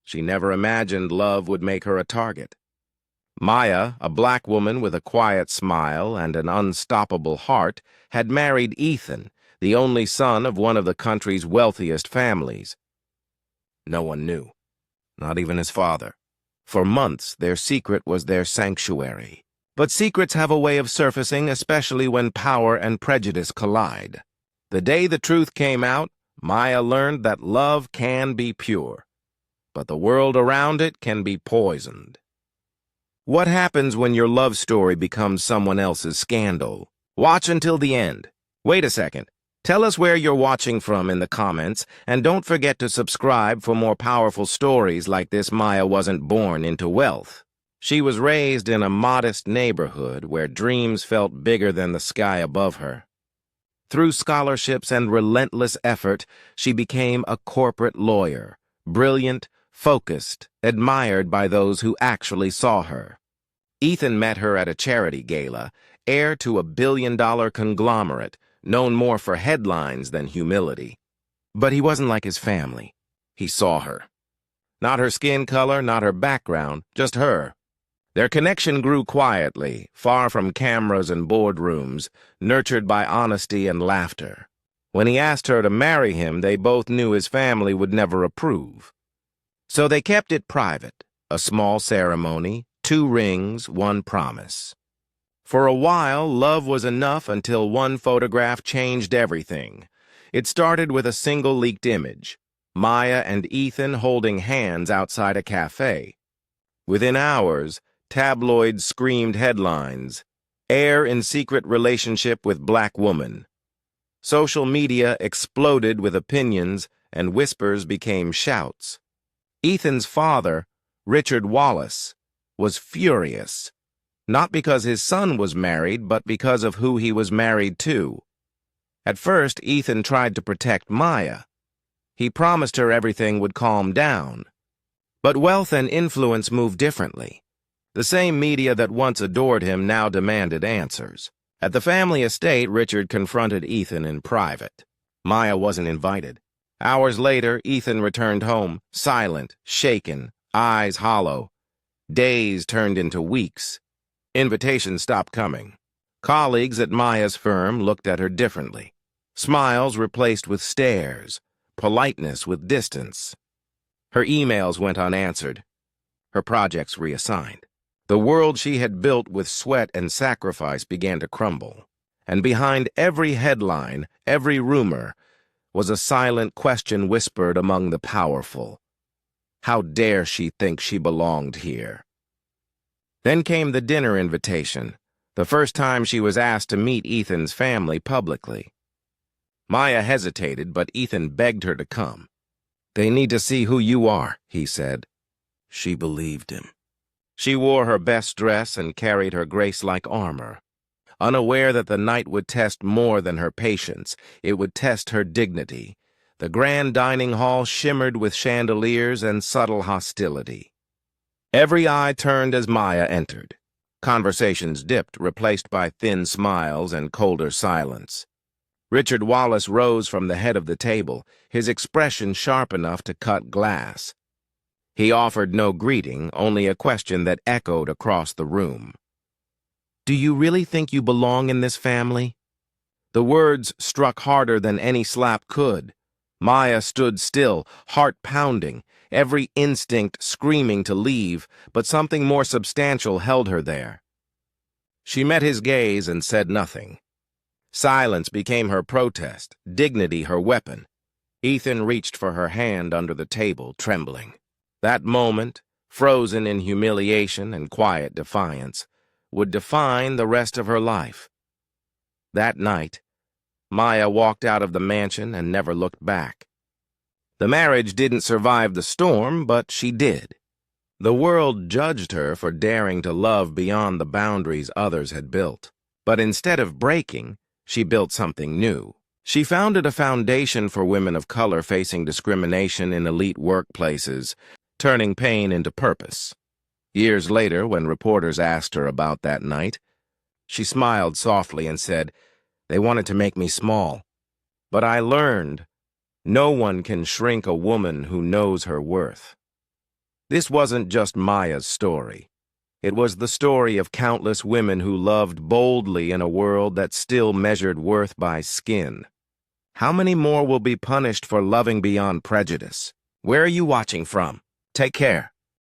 She never imagined love would make her a target. Maya, a black woman with a quiet smile and an unstoppable heart, had married Ethan, the only son of one of the country's wealthiest families. No one knew, not even his father. For months, their secret was their sanctuary. But secrets have a way of surfacing, especially when power and prejudice collide. The day the truth came out, Maya learned that love can be pure, but the world around it can be poisoned. What happens when your love story becomes someone else's scandal? Watch until the end. Wait a second. Tell us where you're watching from in the comments, and don't forget to subscribe for more powerful stories like this. Maya wasn't born into wealth. She was raised in a modest neighborhood where dreams felt bigger than the sky above her. Through scholarships and relentless effort, she became a corporate lawyer, brilliant, focused, admired by those who actually saw her. Ethan met her at a charity gala, heir to a billion-dollar conglomerate, known more for headlines than humility. But he wasn't like his family. He saw her. Not her skin color, not her background, just her. Their connection grew quietly, far from cameras and boardrooms, nurtured by honesty and laughter. When he asked her to marry him, they both knew his family would never approve. So they kept it private, a small ceremony, 2 rings, 1 promise. For a while, love was enough until one photograph changed everything. It started with a single leaked image, Maya and Ethan holding hands outside a cafe. Within hours, tabloids screamed headlines, "Heir in secret relationship with black woman." Social media exploded with opinions, and whispers became shouts. Ethan's father, Richard Wallace, was furious, not because his son was married, but because of who he was married to. At first, Ethan tried to protect Maya. He promised her everything would calm down. But wealth and influence move differently. The same media that once adored him now demanded answers. At the family estate, Richard confronted Ethan in private. Maya wasn't invited. Hours later, Ethan returned home, silent, shaken, eyes hollow. Days turned into weeks. Invitations stopped coming. Colleagues at Maya's firm looked at her differently. Smiles replaced with stares, politeness with distance. Her emails went unanswered, her projects reassigned. The world she had built with sweat and sacrifice began to crumble. And behind every headline, every rumor, was a silent question whispered among the powerful. How dare she think she belonged here? Then came the dinner invitation, the first time she was asked to meet Ethan's family publicly. Maya hesitated, but Ethan begged her to come. "They need to see who you are," he said. She believed him. She wore her best dress and carried her grace like armor. Unaware that the night would test more than her patience, it would test her dignity. The grand dining hall shimmered with chandeliers and subtle hostility. Every eye turned as Maya entered. Conversations dipped, replaced by thin smiles and colder silence. Richard Wallace rose from the head of the table, his expression sharp enough to cut glass. He offered no greeting, only a question that echoed across the room. "Do you really think you belong in this family?" The words struck harder than any slap could. Maya stood still, heart pounding, every instinct screaming to leave, but something more substantial held her there. She met his gaze and said nothing. Silence became her protest, dignity her weapon. Ethan reached for her hand under the table, trembling. That moment, frozen in humiliation and quiet defiance, would define the rest of her life. That night, Maya walked out of the mansion and never looked back. The marriage didn't survive the storm, but she did. The world judged her for daring to love beyond the boundaries others had built. But instead of breaking, she built something new. She founded a foundation for women of color facing discrimination in elite workplaces, turning pain into purpose. Years later, when reporters asked her about that night, she smiled softly and said, "They wanted to make me small. But I learned no one can shrink a woman who knows her worth." This wasn't just Maya's story. It was the story of countless women who loved boldly in a world that still measured worth by skin. How many more will be punished for loving beyond prejudice? Where are you watching from? Take care.